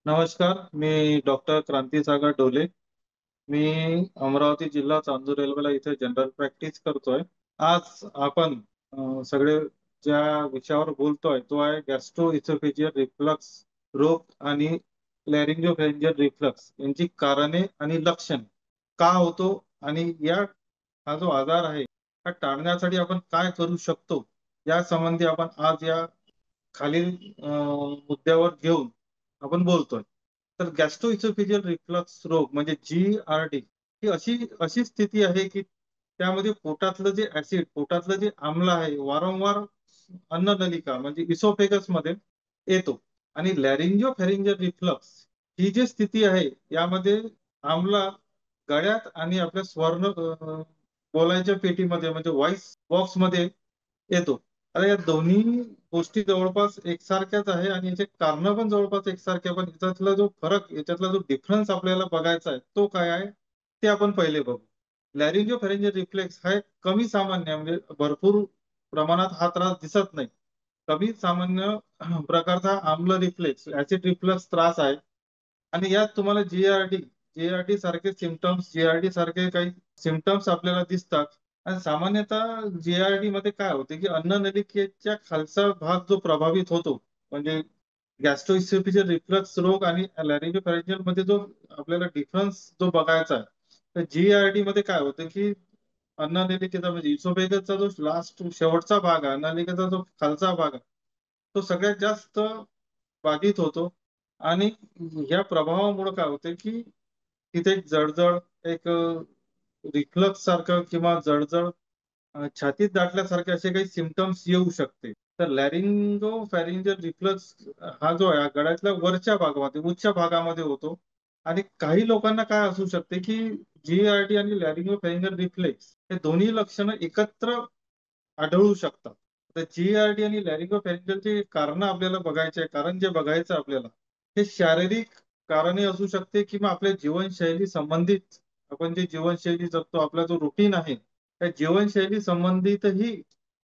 नमस्कार, मी डॉक्टर क्रांतीसागर डोले. मी अमरावती जिल्हा चांदूर रेल्वेला इथे जनरल प्रॅक्टिस करतोय. आज आपण सगळे ज्या विषयावर बोलतोय तो आहे गॅस्ट्रोइसोफेजियल रिफ्लक्स रोग आणि लॅरिंगोफेरेंजियल रिफ्लक्स यांची कारणे आणि लक्षणे. का होतो आणि हा जो आजार आहे, हा टाळण्यासाठी आपण काय करू शकतो? या संबंधी आपण आज या खालील मुद्द्यावर घेऊन आपण बोलतोय. तर गॅस्ट्रोइसोफेजियल रिफ्लक्स रोग म्हणजे GERD ही अशी अशी स्थिती आहे, की त्यामध्ये पोटातलं जे पोटातलं जे आम्ल आहे, वारंवार अन्ननलिका म्हणजे इसोफेगसमध्ये येतो आणि लॅरिंजिओफॅरिंजियल रिफ्लक्स ही जी स्थिती आहे, यामध्ये आम्ल गळ्यात आणि आपल्या बोलायच्या पेटीमध्ये म्हणजे व्हॉईस बॉक्समध्ये येतो. आता या दोन्ही गोष्टी जवळपास एकसारख्याच आहे आणि याचे कारणं पण जवळपास एकसारखे आहे. पण याच्यातला जो फरक, याच्यातला जो डिफरन्स आपल्याला बघायचा आहे, तो काय आहे? ते आपण पहिले बघू. लॅरिंजिओफॅरिंजियल रिफ्लेक्स हा एक कमी सामान्य म्हणजे भरपूर प्रमाणात हा त्रास दिसत नाही. कमी सामान्य प्रकारचा आम्ल रिफ्लेक्स, ॲसिड रिफ्लक्स त्रास आहे आणि यात तुम्हाला जी सारखे सिम्प्टम्स, सारखे काही सिम्प्टम्स आपल्याला दिसतात. आणि सामान्यतः मध्ये काय होते, की अन्ननलिकेच्या खालचा भाग जो प्रभावित होतो, म्हणजे गॅस्ट्रोइसोफेजियल रिफ्लक्स रोग आणि लॅरिंगोफॅरिंजियल मध्ये जो आपल्याला डिफरन्स जो बघायचा आहे, तर मध्ये काय होतं, की अन्ननलिकेचा म्हणजे इसोफेगसचा जो शेवटचा भाग आहे, अन्ननलिकेचा जो खालचा भाग आहे, तो सगळ्यात जास्त बाधित होतो आणि या प्रभावामुळे काय होतं, की तिथे एक जळजळ, एक रिफ्लक्स सारखं किंवा जळजळ छातीत दाटल्यासारखे असे काही सिम्प्टम्स येऊ शकते. तर लॅरिंगोफॅरिंजियल रिफ्लक्स हा जो आहे, हा गळ्यातल्या वरच्या भागामध्ये, उच्च भागामध्ये होतो आणि काही लोकांना काय असू शकते, की आणि लॅरिंगोफॅरिंजियल रिफ्लेक्स हे दोन्ही लक्षणं एकत्र आढळू शकतात. तर आणि लॅरिंगोफॅरिंजियलची कारणं आपल्याला बघायची आहे. कारण जे बघायचं आपल्याला, हे शारीरिक कारणे असू शकते किंवा आपल्या जीवनशैली संबंधित आपण जे जीवनशैली जगतो, आपला जो रुटीन आहे, त्या जीवनशैली संबंधितही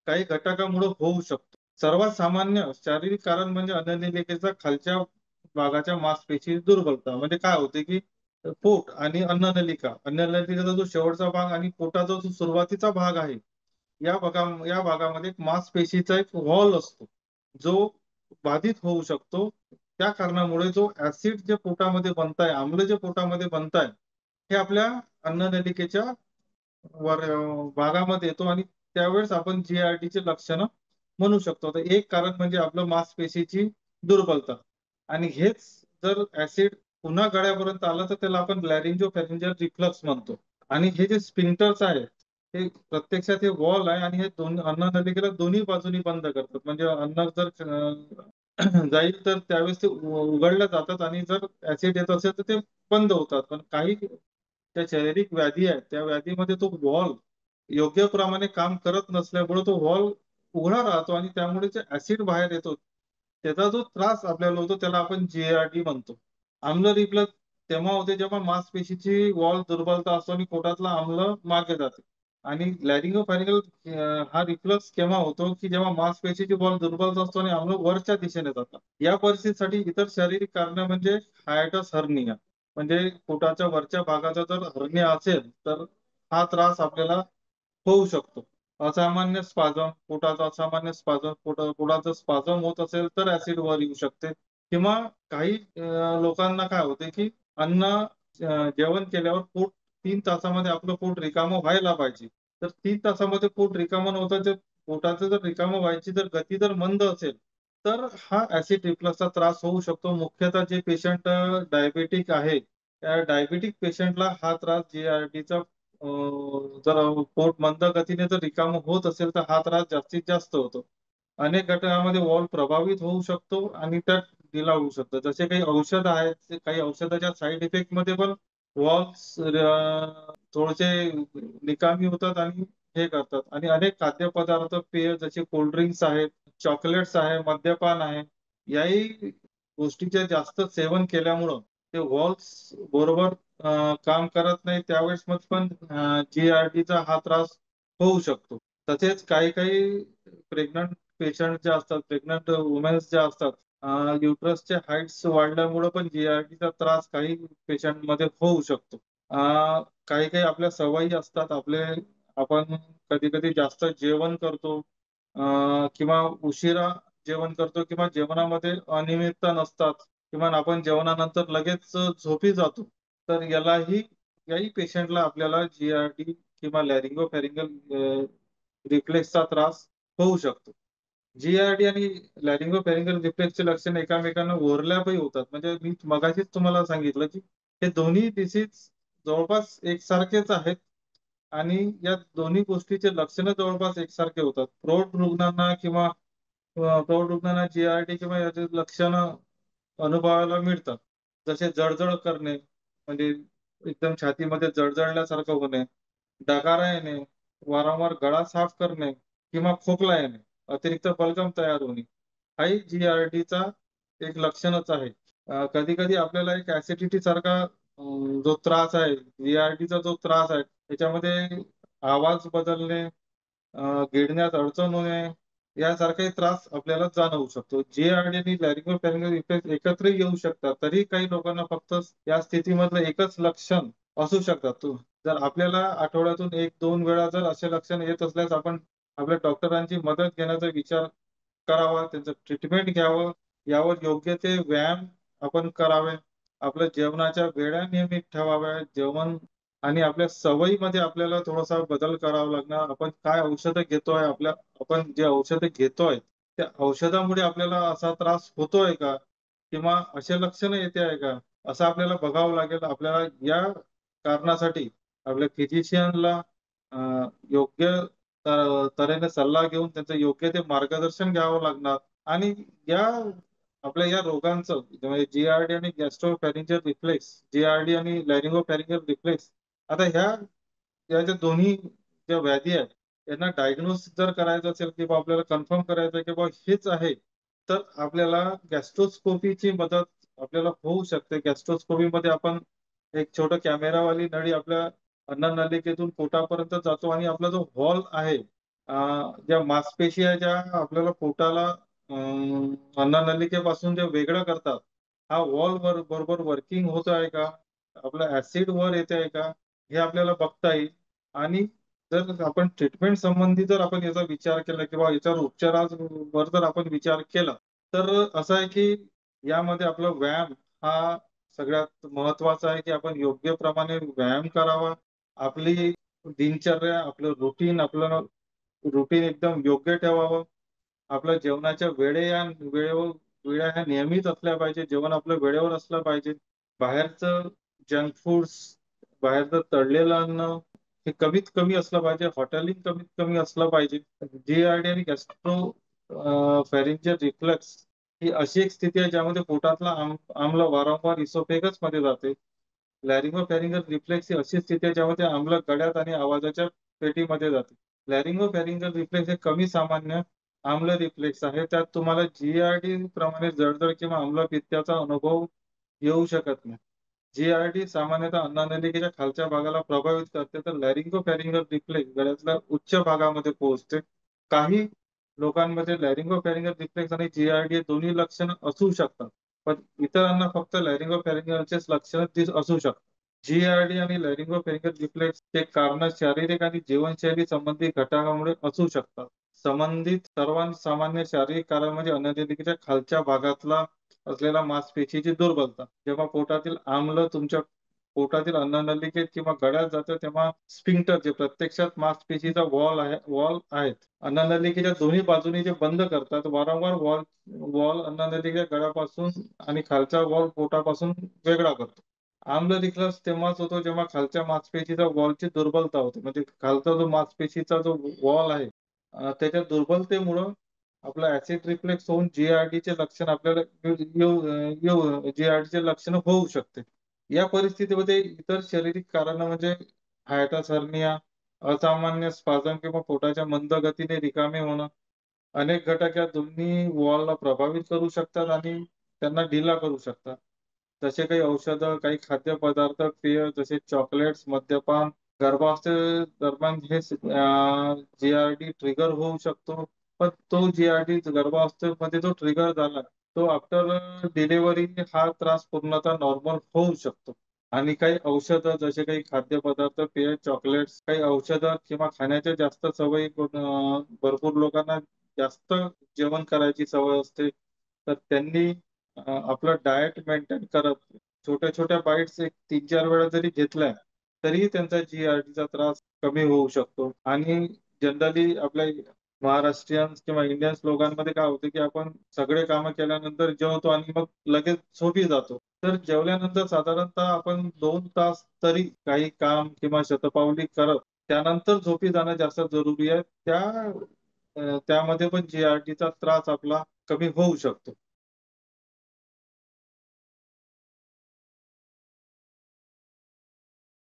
काही घटकामुळे होऊ शकतो. सर्वात सामान्य शारीरिक कारण म्हणजे अन्ननलिकेच्या खालच्या भागाच्या मांसपेशी दुर्बलता. म्हणजे काय होते, की पोट आणि अन्ननलिकेचा जो शेवटचा भाग आणि पोटाचा जो सुरुवातीचा भाग आहे, या भागामध्ये एक मांसपेशीचा एक वॉल असतो, जो बाधित होऊ शकतो. त्या कारणामुळे जो ॲसिड जे पोटामध्ये बनताय, आम्ल जे पोटामध्ये बनताय, हे आपल्या अन्ननलिकेच्या भागामध्ये येतो आणि त्यावेळेस आपण ची लक्षणं म्हणू शकतो. तर एक कारण म्हणजे आपलं मांसपेशीची दुर्बलता आणि हेच जर ॲसिड पुन्हा गळ्यापर्यंत आलं, तर त्याला आपण लॅरिंजिओफॅरिंजियल रिफ्लक्स म्हणतो. आणि हे जे स्फिंक्टर्स आहेत, हे प्रत्यक्षात हे वॉल आहे आणि हे अन्ननलिकेला दोन्ही बाजूनी बंद करतात. म्हणजे अन्न जर जाईल तर त्यावेळेस ते उघडल्या जातात आणि जर ॲसिड येत असेल तर ते बंद होतात. पण काही त्या शारीरिक व्याधी आहेत, त्या व्याधीमध्ये तो वॉल योग्य प्रमाणे काम करत नसल्यामुळे तो वॉल उघडा राहतो आणि त्यामुळे जे ॲसिड बाहेर येतो, त्याचा जो त्रास आपल्याला होतो त्याला आपण म्हणतो. आम्ल रिफ्लक्स तेव्हा होते जेव्हा मांसपेशीची वॉल दुर्बलता असतो आणि पोटातलं आम्ल मागे जाते. आणि लॅरिंगोफॅरिंजियल हा रिफ्लक्स केव्हा होतो, की जेव्हा मांसपेशीची वॉल दुर्बल असतो आणि आम्ल वरच्या दिशेने जातात. या परिस्थितीसाठी इतर शारीरिक कारणं म्हणजे हायटिस हर्निया. म्हणजे पोटाच्या वरच्या भागाचा जर हर्निया असेल, तर हा त्रास आपल्याला होऊ शकतो. असामान्य स्पाझम, पोटाचा असामान्य स्पाझम, पोटाचं स्पाझम होत असेल तर ॲसिड वर येऊ शकते किंवा काही लोकांना काय होते, की जेवण केल्यावर 3 तासामध्ये आपलं पोट रिकामं व्हायला पाहिजे. तर 3 तासामध्ये पोट रिकामं न होता पोटाचं जर रिकामं व्हायची जर गती जर मंद असेल, तर हा ॲसिड रिफ्लक्सचा त्रास होऊ शकतो. मुख्यतः जे पेशंट डायबेटिक आहे, त्या डायबेटिक पेशंटला हा त्रास जी-आर-डीचा जर पोट मंद गतीने जर रिकामं होत असेल, तर हा त्रास जास्तीत जास्त होतो. अनेक घटकांमध्ये वॉल्व प्रभावित होऊ शकतो आणि त्यात ढिला होऊ शकतो. जसे काही औषधं आहेत, ते काही औषधाच्या साइड इफेक्टमध्ये पण वॉल्व्स थोडेसे निकामी होतात आणि हे करतात आणि अनेक खाद्यपदार्थ, पेय जसे कोल्ड ड्रिंक्स आहेत, चॉकलेट्स आहे, मद्यपान आहे, याही गोष्टीचे जास्त सेवन केल्यामुळं ते व्हॉल्व्स बरोबर काम करत नाही. त्यावेळेस मग पण जी-आर-डीचा हा त्रास होऊ शकतो. तसेच काही-काही प्रेग्नंट पेशंट जे असतात, प्रेग्नंट वुमन्स ज्या असतात, युटरसचे हाईट्स वाढल्यामुळं पण जी-आर-डीचा त्रास काही पेशंटमध्ये होऊ शकतो. काही-काही आपल्या सवयी असतात. आपण कधी-कधी जास्त जेवण करतो किंवा उशिरा जेवण करतो किंवा जेवणामध्ये अनियमितता नसतात किंवा आपण जेवणानंतर लगेच झोपी जातो. तर याही पेशंटला आपल्याला जी-आर-डी किंवा लॅरिंगो-फॅरिंगल रिफ्लेक्सचा त्रास होऊ शकतो. जी-आर-डी आणि लॅरिंगो-फॅरिंगल रिफ्लेक्सचे लक्षण एकमेकांना ओव्हरलॅपही होतात. म्हणजे मी मगाशीच तुम्हाला सांगितलं, की हे दोन्ही डिसीज जवळपास एकसारखेच आहेत आणि या दोन्ही गोष्टीचे लक्षणं जवळपास एकसारखे होतात. प्रौढ रुग्णांना जी-आर-डी किंवा याची लक्षणं अनुभवायला मिळतात. जसे जळजळ करणे, म्हणजे एकदम छातीमध्ये जळजळल्यासारखं होणे, डगारा येणे, वारंवार गळा साफ करणे किंवा खोकला येणे, अतिरिक्त बलगम तयार होणे, हाही जी-आर-डीचा एक लक्षणच आहे. कधी-कधी आपल्याला एक ॲसिडिटी सारखा जो त्रास आहे, जी-आर-डीचा जो त्रास आहे, त्याच्यामध्ये आवाज बदलणे, गिळण्यात अडचण होणे, यासारखाही त्रास आपल्याला जाणवू शकतो. जे-आर-डी आणि लॅरिंगो-फॅरिंगल इफेक्ट एकत्रही येऊ शकतात. तरीही काही लोकांना फक्त या स्थितीमधलं एकच लक्षण असू शकतात. जर आपल्याला आठवड्यातून 1-2 वेळा जर असे लक्षण येत असल्यास आपण आपल्या डॉक्टरांची मदत घेण्याचा विचार करावा, त्यांचं ट्रीटमेंट घ्यावं, यावर योग्य ते व्यायाम आपण करावे. आपल्या जेवणाच्या वेळा नियमित ठेवाव्या. जेवण आणि आपल्या सवयीमध्ये आपल्याला थोडासा बदल करावा लागणार. आपण जे औषधं घेतोय, त्या औषधामुळे आपल्याला असा त्रास होतोय का? किंवा असे लक्षणं येते आहे का? असं आपल्याला बघावं लागेल. आपल्याला या कारणासाठी आपल्या फिजिशियनला अ, योग्य तऱ्हेने सल्ला घेऊन त्यांचं योग्य ते मार्गदर्शन घ्यावं लागणार आणि या आपल्या या रोगांचं म्हणजे जी-आर-डी आणि गॅस्ट्रोफॅरिंजियल रिफ्लेक्स, जी-आर-डी आणि लॅरिंगो-फॅरिंजियल रिफ्लेक्स. आता या ज्या दोन्ही ज्या व्याधी आहेत, यांना डायग्नोस जर करायचं असेल किंवा आपल्याला कन्फर्म करायचं आहे की बाबा हेच आहे, तर आपल्याला गॅस्ट्रोस्कोपीची मदत आपल्याला होऊ शकते. गॅस्ट्रोस्कोपीमध्ये आपण एक छोटं कॅमेरावाली नळी आपल्या अन्ननलिकेतून पोटापर्यंत जातो आणि आपला जो व्हॉल्व आहे, अ, ज्या मासपेशी आहेत ज्या आपल्याला पोटाला अन्ननलिकेपासून जे वेगळं करतात, हा व्हॉल्व बरोबर वर्किंग होत आहे का? आपलं ॲसिड वर येत आहे का? हे आपल्याला बघता येईल आणि जर आपण ट्रीटमेंट संबंधी जर आपण याचा विचार केला किंवा याच्यावर उपचारावर जर आपण विचार केला, तर असं आहे की यामध्ये आपला व्यायाम हा सगळ्यात महत्त्वाचा आहे, की आपण योग्य प्रमाणे व्यायाम करावा. आपली दिनचर्या, आपलं रुटीन एकदम योग्य ठेवावं. आपल्या जेवणाच्या वेळा ह्या नियमित असल्या पाहिजे. जेवण आपलं वेळेवर असलं पाहिजे. बाहेरचं जंक फूड्स, बाहेरचं तळलेलं अन्न हे कमीत कमी असलं पाहिजे. हॉटेलिंग कमीत कमी असलं पाहिजे. जी-आर-डी आणि फॅरिंजियल रिफ्लक्स ही अशी एक स्थिती आहे ज्यामध्ये पोटातला आम्ल वारंवार इसोफेगसमध्ये जाते. लॅरिंगो-फॅरिंगल रिफ्लेक्स ही अशी स्थिती आहे ज्यामध्ये आम्ल गळ्यात आणि आवाजाच्या पेटीमध्ये जाते. लॅरिंगो-फॅरिंगल रिफ्लेक्स हे कमी सामान्य आम्ल रिफ्लेक्स आहे. त्यात तुम्हाला जी-आर-डी प्रमाणे जळजळ किंवा आम्लपित्ताचा अनुभव येऊ शकत नाही. जी-आर-डी सामान्यतः अन्ननलिकेच्या खालच्या भागाला प्रभावित करते, तर लॅरिंगो-फॅरिंगल रिफ्लेक्स गळ्यातल्या उच्च भागामध्ये पोहोचते. काही लोकांमध्ये लॅरिंगो-फॅरिंगल रिफ्लेक्स आणि जी-आर-डी हे दोन्ही लक्षणं असू शकतात. पण इतरांना फक्त लॅरिंगो-फॅरिंगलचेच लक्षणं असू शकतात. जी-आर-डी आणि लॅरिंगो-फॅरिंगल रिफ्लेक्सचे कारणं शारीरिक आणि जीवनशैली संबंधी घटकांमुळे असू शकतात. संबंधित सर्वात सामान्य शारीरिक कारण म्हणजे अन्ननलिकेच्या खालच्या भागातला असलेल्या मासपेशीची दुर्बलता. जेव्हा पोटातील आम्ल तुमच्या पोटातील अन्ननलिकेत किंवा गळ्यात जातं तेव्हा स्फिंक्टर जे प्रत्यक्षात मासपेशीचा वॉल आहेत. अन्ननलिकेच्या दोन्ही बाजूनी जे बंद करतात. वारंवार वॉल अन्ननलिकेच्या गळ्यापासून आणि खालचा वॉल पोटापासून वेगळा करतो. आम्ल रिफ्लक्स तेव्हाच होतो जेव्हा खालच्या मासपेशीच्या वॉलची दुर्बलता होते. म्हणजे खालचा जो मासपेशीचा जो वॉल आहे, त्याच्या दुर्बलतेमुळं आपलं ॲसिड रिफ्लेक्स होऊन जी-आर-डीचे लक्षण आपल्याला जी-आर-डीचे लक्षणं होऊ शकते. या परिस्थितीमध्ये इतर शारीरिक कारणं म्हणजे हायटिस हर्निया, असामान्य स्पाझम किंवा पोटाच्या मंद गतीने रिकामे होणं. अनेक घटक या दोन्ही वॉलला प्रभावित करू शकतात आणि त्यांना ढिला करू शकतात. जसे काही औषधं, काही खाद्यपदार्थ, पेय जसे चॉकलेट्स, मद्यपान, गर्भावस्थे दरम्यान जी-आर-डी ट्रिगर होऊ शकतो. पण तो जी-आर-डी गर्भावस्थेमध्ये जो ट्रिगर झाला, तो आफ्टर डिलिव्हरी हा त्रास पूर्णतः नॉर्मल होऊ शकतो. आणि काही औषधं जसे काही खाद्यपदार्थ, पेय, चॉकलेट्स, काही औषधं किंवा खाण्याच्या जास्त सवयी भरपूर लोकांना जास्त जेवण करायची सवय असते. तर त्यांनी आपलं डायट मेंटेन करत छोट्या-छोट्या बाईट्स एक 3-4 वेळा जरी घेतल्या, तरीही त्यांचा जी-आर-टीचा त्रास कमी होऊ शकतो. आणि जनरली आपल्या महाराष्ट्रीयन्स किंवा इंडियन्स लोकांमध्ये काय होतं, की आपण सगळे कामं केल्यानंतर जेवतो आणि मग लगेच झोपी जातो. तर जेवल्यानंतर साधारणतः आपण 2 तास तरी काही काम किंवा शतपावली करत त्यानंतर झोपी जाणं जास्त जरुरी आहे. त्यामध्ये पण जी-आर-टीचा त्रास आपला कमी होऊ शकतो.